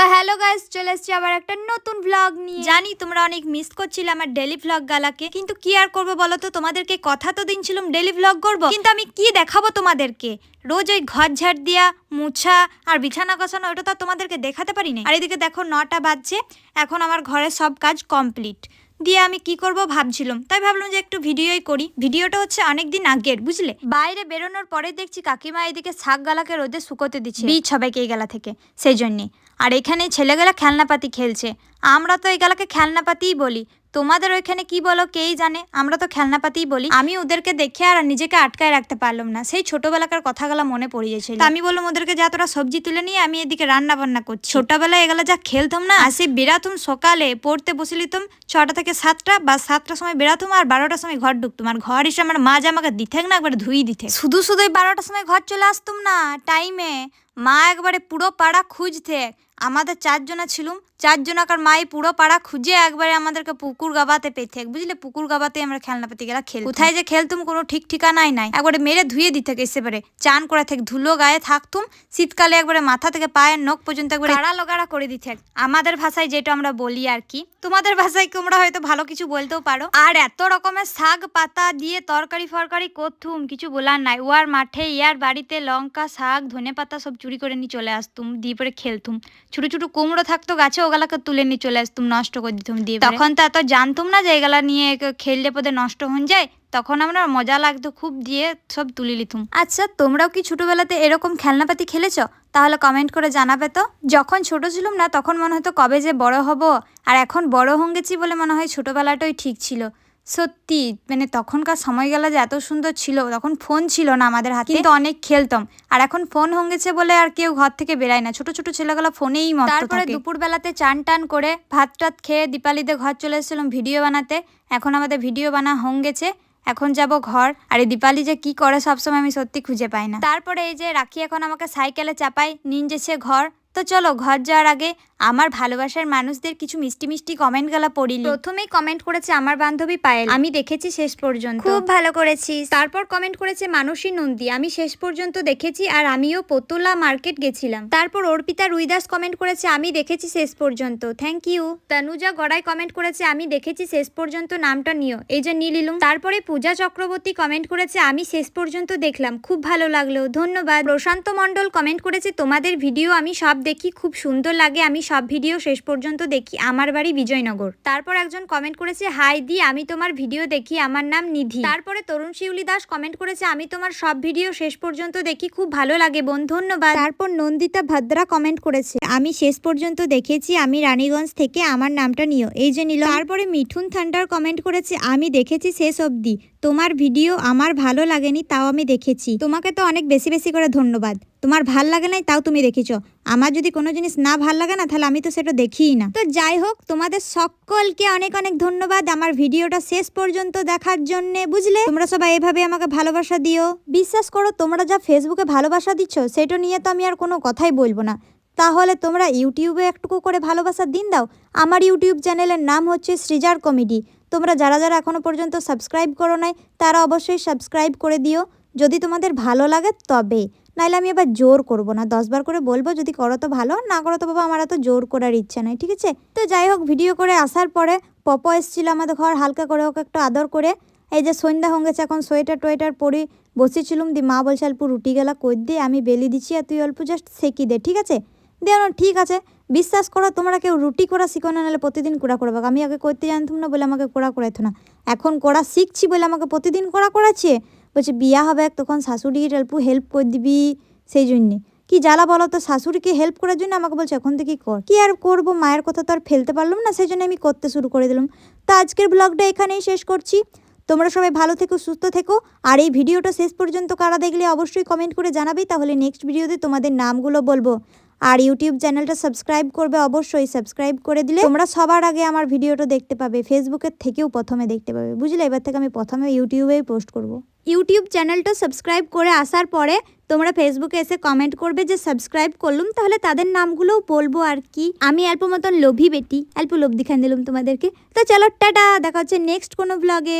তো hello guys, চলে এসেছি আবার একটা নতুন ব্লগ নিয়ে। জানি তোমরা অনেক মিস করছিলে আমার ডেলি ব্লগ গালাকে, কিন্তু কি আর করবো বলো তো, তোমাদেরকে কথা তো দিনছিলাম ডেলি ব্লগ করবো, কিন্তু আমি কি দেখাবো তোমাদেরকে? রোজ ওই ঘর ঝাড় দিয়া, মুছা আর বিছানা গোছানো, ওটা তো তোমাদেরকে দেখাতে পারি না। আর এদিকে দেখো 9টা বাজছে, এখন আমার ঘরের সব কাজ কমপ্লিট দিয়ে আমি কি করব ভাবছিলাম, তাই ভাবলাম যে একটু ভিডিওই করি। ভিডিওটা হচ্ছে অনেকদিন আগের, বুঝলে। বাইরে বেরোনোর পরে দেখছি কাকিমা এদিকে শাক গালাকে রোদে শুকোতে দিচ্ছে, বীজ সবাইকে এই গালা থেকে, সেই জন্যে। আর এখানে ছেলেগুলা খেলনাপাতি খেলছে, আমরা তো এই গালাকে খেলনাপাতিই বলি। তোমাদের ওইখানে কি বলো কেই জানে, আমরা তো খেলনাপাতিই বলি। আমি ওদেরকে দেখে আর নিজেকে আটকায় রাখতে পারলাম না, সেই ছোটবেলাকার কথাগুলো মনে পড়ে গেছিল। আমি বললাম ওদেরকে, যা তোরা সবজি তুলে নিয়ে আমি এদিকে রান্না বান্না করছি। ছোটবেলায় এগুলা যা খেলতাম না, আসে বেরাতুম সকালে পড়তে বসে লিতাম 6টা থেকে 7টা, বা 7টার সময় বেরাতুম আর 12টার সময় ঘর ঢুকতুম। আর ঘর এসে আমার মা যে আমাকে দিতে না, একবার ধুই দিতে। শুধু 12টার সময় ঘর চলে আসতুম না টাইমে, মা একবারে পুরো পাড়া খুঁজতে। আমাদের 4 জনা ছিলুম, 4 জনাকার মাই পুরো পাড়া খুঁজে একবারে আমাদেরকে পুকুর গাবাতে পেতে, বুঝলে। পুকুর গাবাতে আমরা খেলনাপাতি গেলা খেল। কোথায় যে খেলতুম কোনো ঠিক ঠিকানাই নাই, একবারে মেরে ধুয়ে দিতে এসেবারে চান করা থেকে ধুলো গায়ে থাকতুম। শীতকালে একবারে মাথা থেকে পায়ের নখ পর্যন্ত একবারে কাড়া লগাড়া করে দিতে, আমাদের ভাষায় যেটা আমরা বলি আর কি। তোমাদের ভাষায় তোমরা হয়তো ভালো কিছু বলতেও পারো। আর এত রকমের শাক পাতা দিয়ে তরকারি ফরকারি করতুম, কিছু বলার নাই। ওয়ার মাঠে ইয়ার বাড়িতে লঙ্কা শাক ধনে পাতা সব চুরি করে নিয়ে চলে আসতুম, দিয়ে পরে খেলতুম। ছোট ছোট কুমড়ো থাকতো গাছে, ওগুলাকে তুলে নিয়ে চলে আসতুম, নষ্ট করে দিতুম দিয়ে। তখন তো এত জানতুম না যে এগুলা নিয়ে খেললে পদে নষ্ট হয়ে যায়, তখন আমরা মজা লাগতো খুব, দিয়ে সব তুলে লিতুম। আচ্ছা, তোমরাও কি ছোটবেলাতে এরকম খেলনাপাতি খেলেছো? তাহলে কমেন্ট করে জানাবে তো। যখন ছোট ছিলাম না, তখন মনে হতো কবে যে বড় হব, আর এখন বড় হয়ে গেছি বলে মনে হয় ছোটবেলাটাই ঠিক ছিল। সত্যি, মানে তখনকার সময়গুলো যে এত সুন্দর ছিল। তখন ফোন ছিল না আমাদের হাতে, কিন্তু অনেক খেলতাম। আর এখন ফোন হয়ে গেছে বলে আর কেউ ঘর থেকে বেরায় না, ছোট ছোট ছেলেগুলো ফোনেই মস্ত থাকে। তারপরে দুপুরবেলাতে চান টান করে ভাত টাত খেয়ে দীপালিতে ঘর চলে এসেছিলাম ভিডিও বানাতে। এখন আমাদের ভিডিও বানা হয়ে গেছে, এখন যাব ঘর। আর এই দীপালি যে কি করে সবসময় আমি সত্যি খুঁজে পাই না। তারপরে এই যে রাখি এখন আমাকে সাইকেলে চাপাই নিয়ে যেছে ঘর। তো চলো ঘর যাওয়ার আগে আমার ভালোবাসার মানুষদের কিছু মিষ্টি মিষ্টি কমেন্ট গুলা পড়িলি। প্রথমেই কমেন্ট করেছে আমার বান্ধবী পায়েল, আমি দেখেছি শেষ পর্যন্ত, খুব ভালো করেছিস। তারপর কমেন্ট করেছে মানসী নন্দী, আমি শেষ পর্যন্ত দেখেছি আর আমিও পতুলা মার্কেট গেছিলাম। তারপর অর্পিতা রুইদাস কমেন্ট করেছে আমি দেখেছি শেষ পর্যন্ত, thank you. Tanuja Garai comment করেছে আমি দেখেছি শেষ পর্যন্ত, নামটা নিও, এই যে নিলিলুম। তারপরে পূজা চক্রবর্তী কমেন্ট করেছে আমি শেষ পর্যন্ত দেখলাম, খুব ভালো লাগলো, ধন্যবাদ। প্রশান্ত মণ্ডল কমেন্ট করেছে তোমাদের ভিডিও আমি সব দেখি, খুব সুন্দর লাগে, আমি সব ভিডিও শেষ পর্যন্ত দেখি, আমার বাড়ি বিজয়নগর। তারপর একজন কমেন্ট করেছে হাই দি, আমি তোমার ভিডিও দেখি, আমার নাম নিধি। তারপরে তরুণ শিউলি দাস কমেন্ট করেছে আমি তোমার সব ভিডিও শেষ পর্যন্ত দেখি, খুব ভালো লাগে বোন, ধন্যবাদ। তারপর নন্দিতা ভাদ্রা কমেন্ট করেছে আমি শেষ পর্যন্ত দেখেছি, আমি রানীগঞ্জ থেকে, আমার নামটা নিও, এই যে নিল। তারপরে মিঠুন থান্ডার কমেন্ট করেছে আমি দেখেছি শেষ অবধি, তোমার ভিডিও আমার ভালো লাগেনি তাও আমি দেখেছি, তোমাকে তো অনেক বেশি বেশি করে ধন্যবাদ, তোমার ভাল লাগে নাই তাও তুমি দেখেছো। আমার যদি কোনো জিনিস না ভাল লাগে না, তাহলে আমি তো সেটা দেখিই না। তো যাই হোক, তোমাদের সকলকে অনেক অনেক ধন্যবাদ আমার ভিডিওটা শেষ পর্যন্ত দেখার জন্য, বুঝলে। তোমরা সবাই এভাবে আমাকে ভালোবাসা দিও। বিশ্বাস করো, তোমরা যা ফেসবুকে ভালোবাসা দিচ্ছ সেটা নিয়ে তো আমি আর কোনো কথাই বলবো না। তাহলে তোমরা ইউটিউবে একটুকু করে ভালোবাসার দিন দাও। আমার ইউটিউব চ্যানেলের নাম হচ্ছে সৃজার কমেডি। তোমরা যারা যারা এখনো পর্যন্ত সাবস্ক্রাইব করো নাই, তারা অবশ্যই সাবস্ক্রাইব করে দিও, যদি তোমাদের ভালো লাগে তবে। নাহলে আমি আবার জোর করব না, 10 বার করে বলবো, যদি করো তো ভালো, না করো তো বাবা আমার এত জোর করার ইচ্ছা নাই, ঠিক আছে। তো যাই হোক, ভিডিও করে আসার পরে পপো এসেছিল আমাদের ঘর, হালকা করে ওকে একটু আদর করে। এই যে সন্ধ্যা হয়ে গেছে, এখন সোয়েটার টোয়েটার পরে বসেছিলুম, দি মা বলছে অল্প রুটি গেলা কই দে, আমি বেলি দিচ্ছি আর তুই অল্প জাস্ট সেকি দে, ঠিক আছে। দেও না, ঠিক আছে। বিশ্বাস করো, তোমরা কেউ রুটি করা শিখো না, নাহলে প্রতিদিন কোড়া করবে। আমি আগে করতে জানতাম না বলে আমাকে কোড়া করাইতো না, এখন কোড়া শিখছি বলে আমাকে প্রতিদিন কোড়া করাচ্ছে। বলছে বিয়া হবে তখন শাশুড়ির অল্প হেল্প করে দিবি, সেই জন্যে। কি জ্বালা বলো তো, শাশুড়িকে হেল্প করার জন্য আমাকে বলছে এখন থেকে কর। কি আর করবো, মায়ের কথা তো আর ফেলতে পারলাম না, সেই জন্য আমি করতে শুরু করে দিলাম। তো আজকের ব্লগটা এখানেই শেষ করছি। তোমরা সবাই ভালো থেকো, সুস্থ থেকো। আর এই ভিডিওটা শেষ পর্যন্ত কারা দেখলে অবশ্যই কমেন্ট করে জানাবেই, তাহলে নেক্সট ভিডিওতে তোমাদের নামগুলো বলবো। আর ইউটিউব চ্যানেলটা সাবস্ক্রাইব করবে, অবশ্যই সাবস্ক্রাইব করে দিলে তোমরা সবার আগে আমার ভিডিওটা দেখতে পাবে, ফেসবুকের থেকেও প্রথমে দেখতে পাবে, বুঝলে। এবার থেকে আমি প্রথমে ইউটিউবেই পোস্ট করব। ইউটিউব চ্যানেলটা সাবস্ক্রাইব করে আসার পরে তোমরা ফেসবুকে এসে কমেন্ট করবে যে সাবস্ক্রাইব করলুম, তাহলে তাদের নামগুলোও বলবো আর কি। আমি অল্প মতন লোভী বেটি, অল্প লোভ দেখান দিলাম তোমাদেরকে। তো চলো টাটা, দেখা হচ্ছে নেক্সট কোনো ব্লগে।